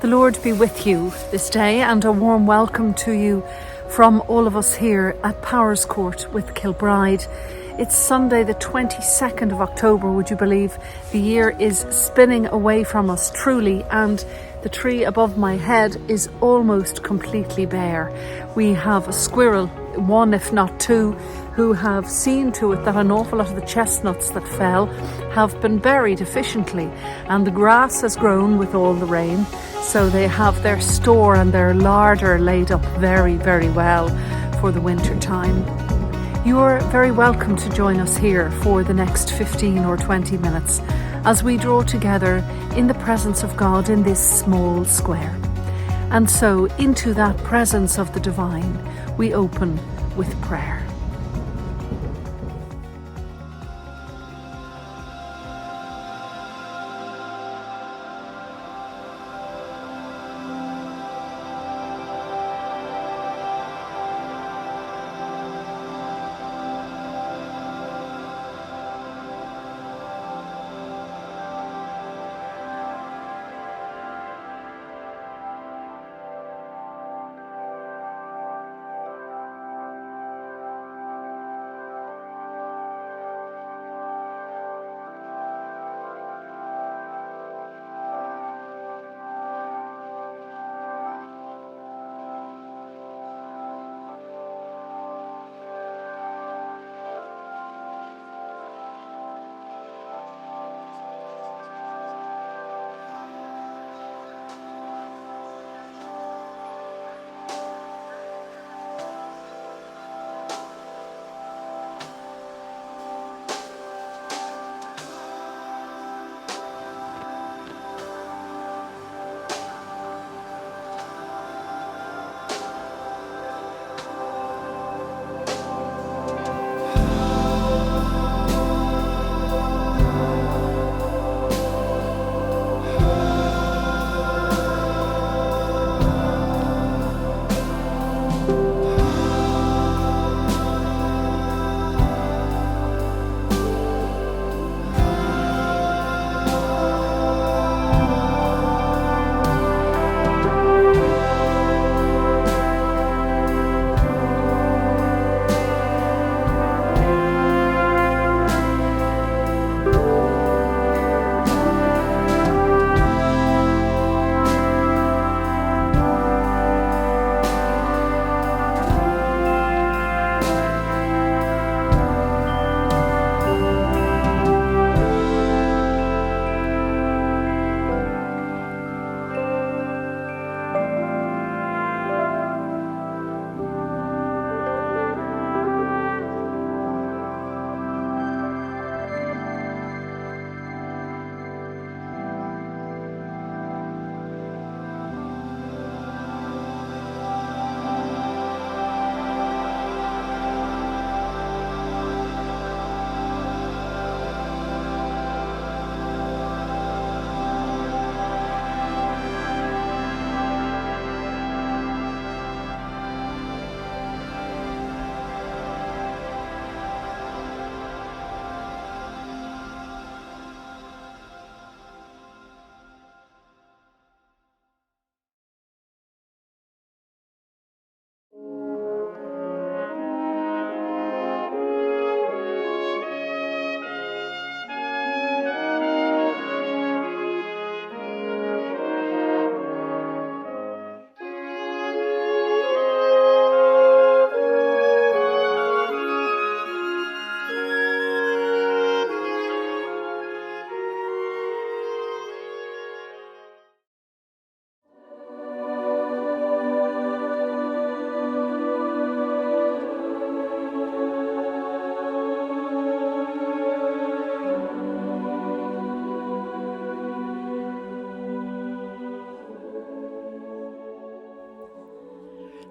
The Lord be with you this day, and a warm welcome to you from all of us here at Powerscourt with Kilbride. It's Sunday the 22nd of October, would you believe? The year is spinning away from us truly, and the tree above my head is almost completely bare. We have a squirrel, one if not two, who have seen to it that an awful lot of the chestnuts that fell have been buried efficiently, and the grass has grown with all the rain, so they have their store and their larder laid up very, very well for the winter time. You are very welcome to join us here for the next 15 or 20 minutes as we draw together in the presence of God in this small square. And so into that presence of the divine, we open with prayer.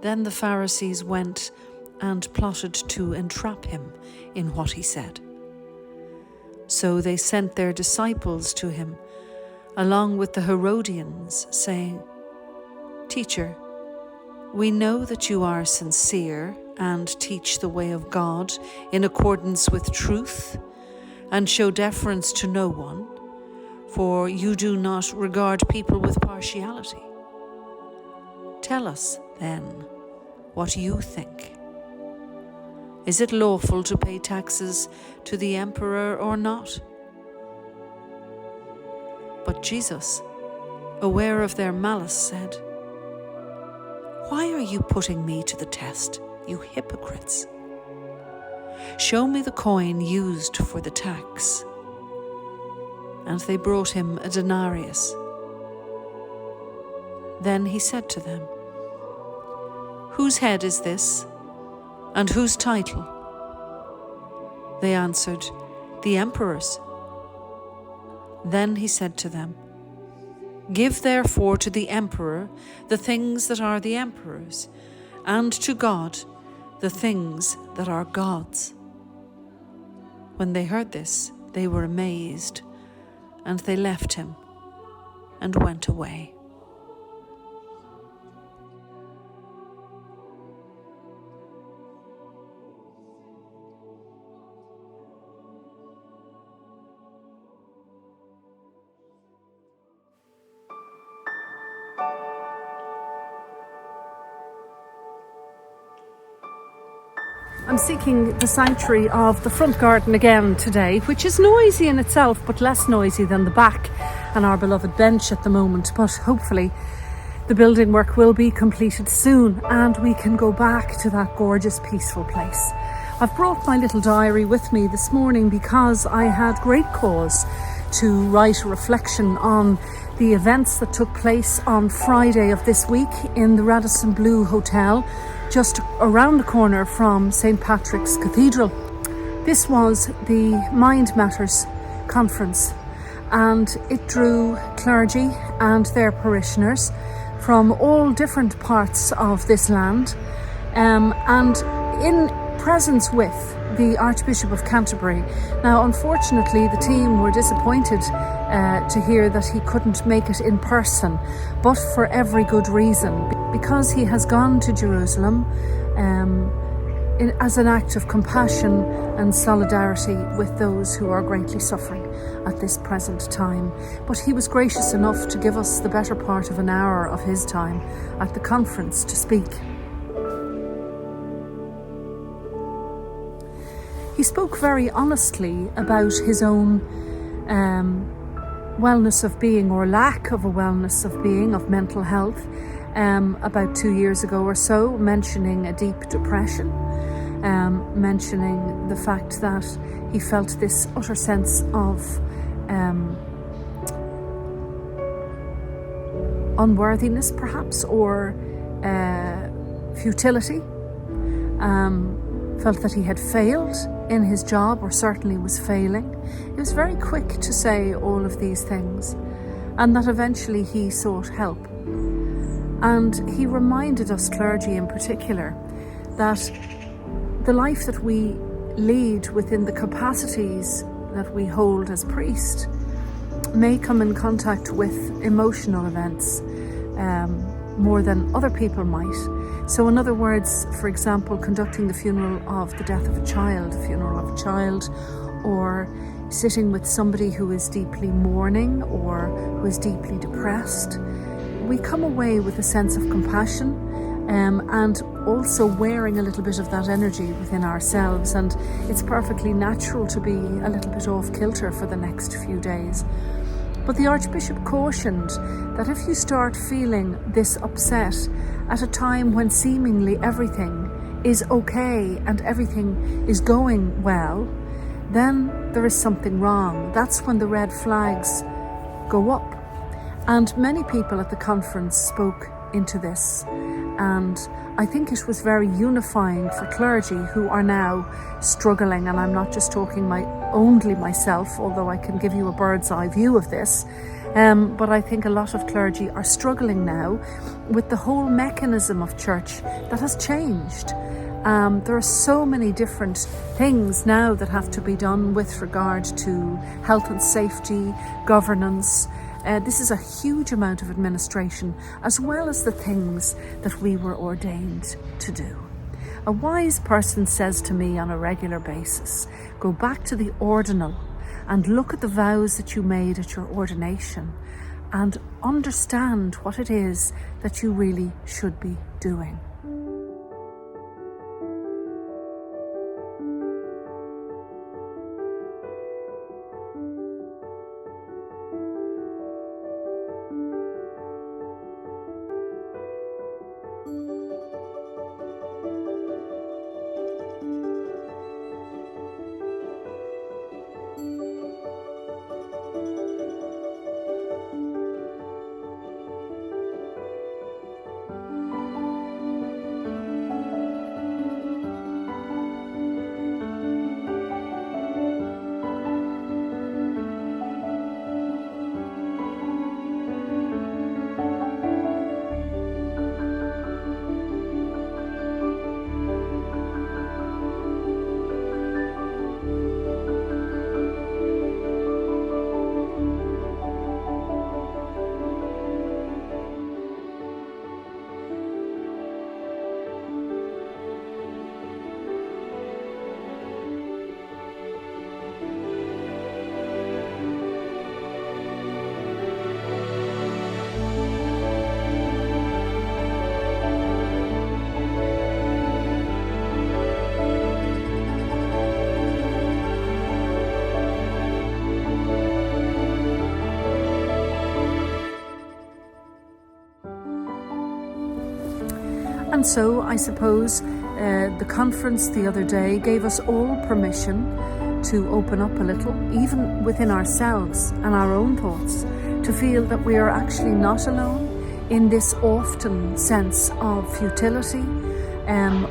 Then the Pharisees went and plotted to entrap him in what he said. So they sent their disciples to him, along with the Herodians, saying, "Teacher, we know that you are sincere and teach the way of God in accordance with truth, and show deference to no one, for you do not regard people with partiality. Tell us, then, what you think. Is it lawful to pay taxes to the emperor or not?" But Jesus, aware of their malice, said, "Why are you putting me to the test, you hypocrites? Show me the coin used for the tax." And they brought him a denarius. Then he said to them, "Whose head is this, and whose title?" They answered, "The emperor's." Then he said to them, "Give therefore to the emperor the things that are the emperor's, and to God the things that are God's." When they heard this, they were amazed, and they left him and went away. I'm seeking the sanctuary of the front garden again today, which is noisy in itself, but less noisy than the back and our beloved bench at the moment. But hopefully the building work will be completed soon and we can go back to that gorgeous, peaceful place. I've brought my little diary with me this morning because I had great cause to write a reflection on the events that took place on Friday of this week in the Radisson Blu Hotel, just around the corner from St. Patrick's Cathedral. This was the Mind Matters conference, and it drew clergy and their parishioners from all different parts of this land, and in presence with the Archbishop of Canterbury. Now, unfortunately, the team were disappointed to hear that he couldn't make it in person, but for every good reason, because he has gone to Jerusalem as an act of compassion and solidarity with those who are greatly suffering at this present time. But he was gracious enough to give us the better part of an hour of his time at the conference to speak. He spoke very honestly about his own wellness of being, or lack of a wellness of being, of mental health, about 2 years ago or so, mentioning a deep depression, mentioning the fact that he felt this utter sense of unworthiness perhaps, or futility, felt that he had failed in his job, or certainly was failing. He was very quick to say all of these things, and that eventually he sought help. And he reminded us, clergy in particular, that the life that we lead within the capacities that we hold as priests may come in contact with emotional events more than other people might. So in other words, for example, conducting the funeral of the death of a child, or sitting with somebody who is deeply mourning or who is deeply depressed, we come away with a sense of compassion and also wearing a little bit of that energy within ourselves. And it's perfectly natural to be a little bit off kilter for the next few days. But the Archbishop cautioned that if you start feeling this upset at a time when seemingly everything is okay and everything is going well, then there is something wrong. That's when the red flags go up. And many people at the conference spoke into this. And I think it was very unifying for clergy who are now struggling. And I'm not just talking only myself, although I can give you a bird's eye view of this. But I think a lot of clergy are struggling now with the whole mechanism of church that has changed. There are so many different things now that have to be done with regard to health and safety, governance. This is a huge amount of administration, as well as the things that we were ordained to do. A wise person says to me on a regular basis, go back to the ordinal and look at the vows that you made at your ordination and understand what it is that you really should be doing. And so I suppose the conference the other day gave us all permission to open up a little, even within ourselves and our own thoughts, to feel that we are actually not alone in this often sense of futility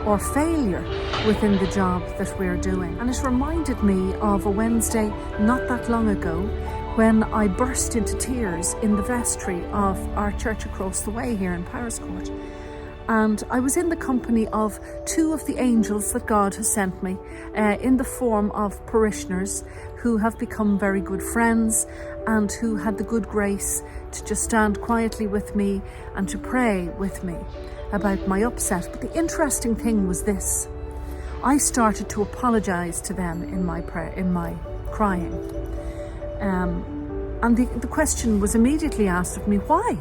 or failure within the job that we're doing. And it reminded me of a Wednesday not that long ago when I burst into tears in the vestry of our church across the way here in Powerscourt. And I was in the company of two of the angels that God has sent me in the form of parishioners who have become very good friends and who had the good grace to just stand quietly with me and to pray with me about my upset. But the interesting thing was this: I started to apologize to them in my crying. And the question was immediately asked of me, why?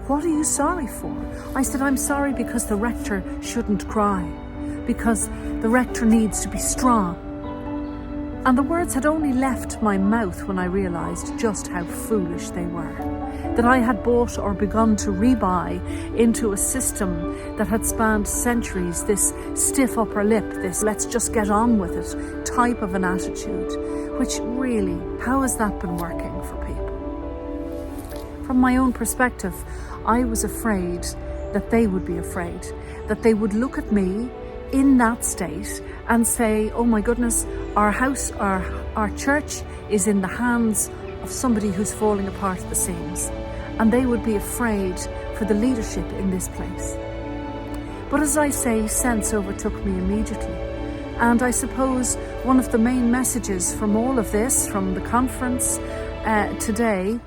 What are you sorry for? I said, I'm sorry because the rector shouldn't cry, because the rector needs to be strong. And the words had only left my mouth when I realised just how foolish they were. That I had bought or begun to rebuy into a system that had spanned centuries, this stiff upper lip, this let's just get on with it type of an attitude, which really, how has that been working for people? From my own perspective, I was afraid that they would be afraid, that they would look at me in that state and say, oh my goodness, our house, our church is in the hands of somebody who's falling apart at the seams. And they would be afraid for the leadership in this place. But as I say, sense overtook me immediately. And I suppose one of the main messages from all of this, from the conference today,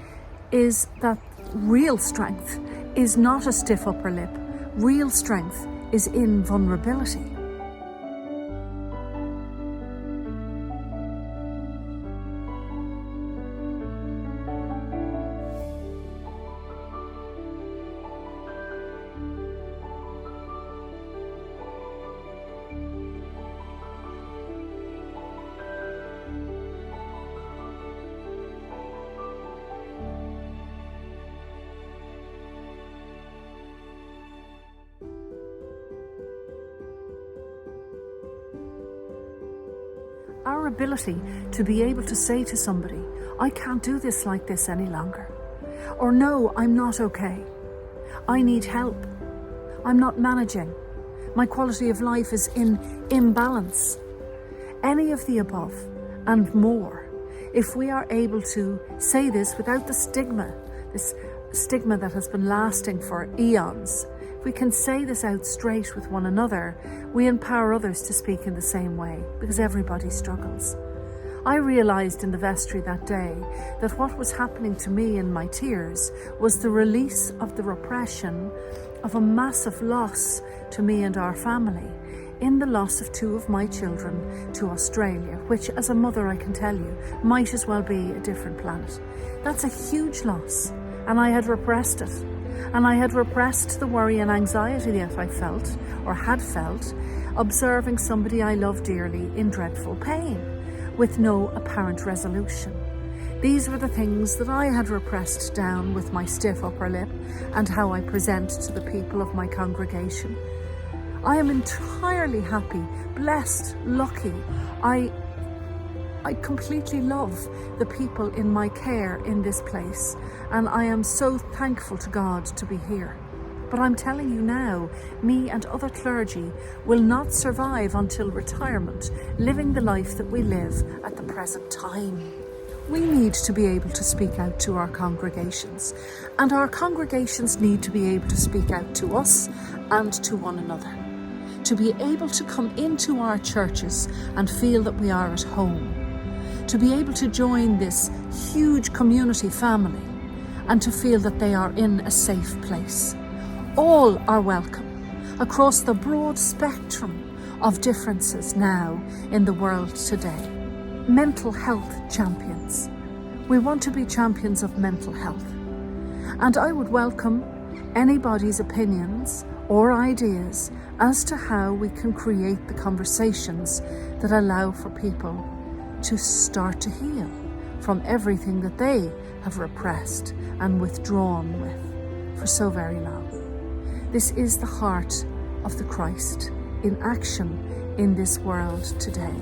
is that real strength is not a stiff upper lip. Real strength is in vulnerability. Our ability to be able to say to somebody, I can't do this like this any longer. Or no, I'm not okay. I need help. I'm not managing. My quality of life is in imbalance. Any of the above and more. If we are able to say this without the stigma, this stigma that has been lasting for eons, if we can say this out straight with one another, we empower others to speak in the same way, because everybody struggles. I realised in the vestry that day that what was happening to me in my tears was the release of the repression of a massive loss to me and our family, in the loss of two of my children to Australia, which as a mother I can tell you might as well be a different planet. That's a huge loss, and I had repressed it. And I had repressed the worry and anxiety that I felt, or had felt, observing somebody I love dearly in dreadful pain, with no apparent resolution. These were the things that I had repressed down with my stiff upper lip and how I present to the people of my congregation. I am entirely happy, blessed, lucky. I completely love the people in my care in this place, and I am so thankful to God to be here. But I'm telling you now, me and other clergy will not survive until retirement, living the life that we live at the present time. We need to be able to speak out to our congregations, and our congregations need to be able to speak out to us and to one another. To be able to come into our churches and feel that we are at home. To be able to join this huge community family and to feel that they are in a safe place. All are welcome across the broad spectrum of differences now in the world today. Mental health champions. We want to be champions of mental health. And I would welcome anybody's opinions or ideas as to how we can create the conversations that allow for people to start to heal from everything that they have repressed and withdrawn with for so very long. This is the heart of the Christ in action in this world today.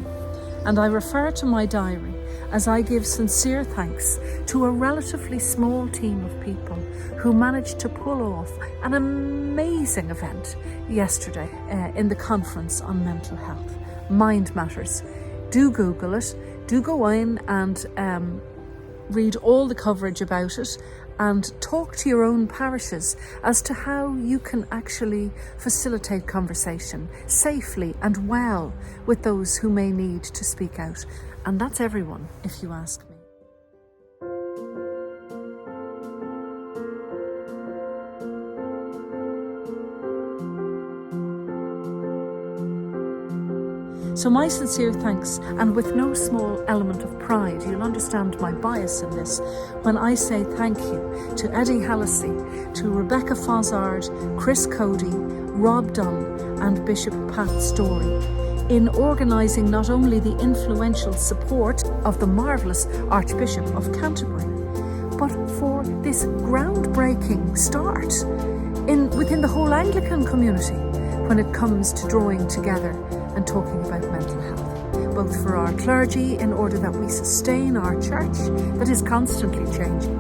And I refer to my diary as I give sincere thanks to a relatively small team of people who managed to pull off an amazing event yesterday in the conference on mental health, Mind Matters. Do Google it, do go in and read all the coverage about it and talk to your own parishes as to how you can actually facilitate conversation safely and well with those who may need to speak out. And that's everyone, if you ask me. So my sincere thanks, and with no small element of pride, you'll understand my bias in this, when I say thank you to Eddie Hallisey, to Rebecca Fozzard, Chris Cody, Rob Dunn and Bishop Pat Story in organising not only the influential support of the marvellous Archbishop of Canterbury, but for this groundbreaking start within the whole Anglican community when it comes to drawing together and talking about mental health, both for our clergy in order that we sustain our church that is constantly changing,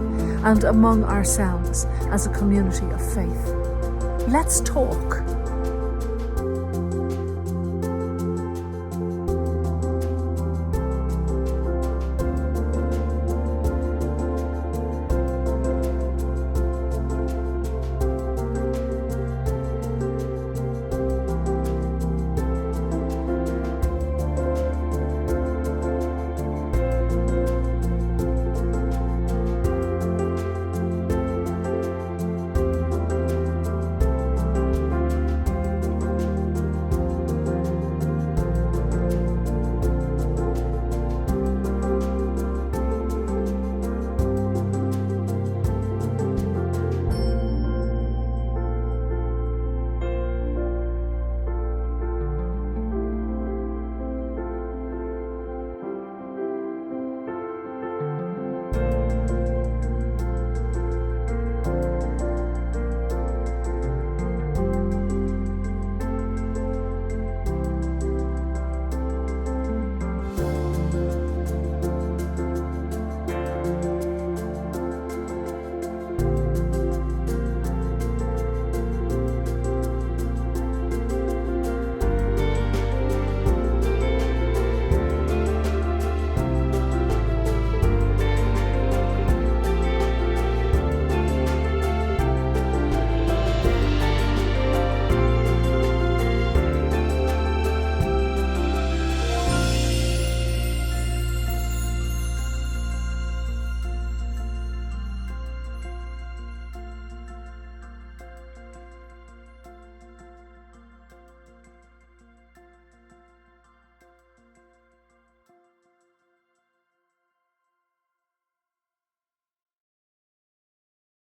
and among ourselves as a community of faith. Let's talk.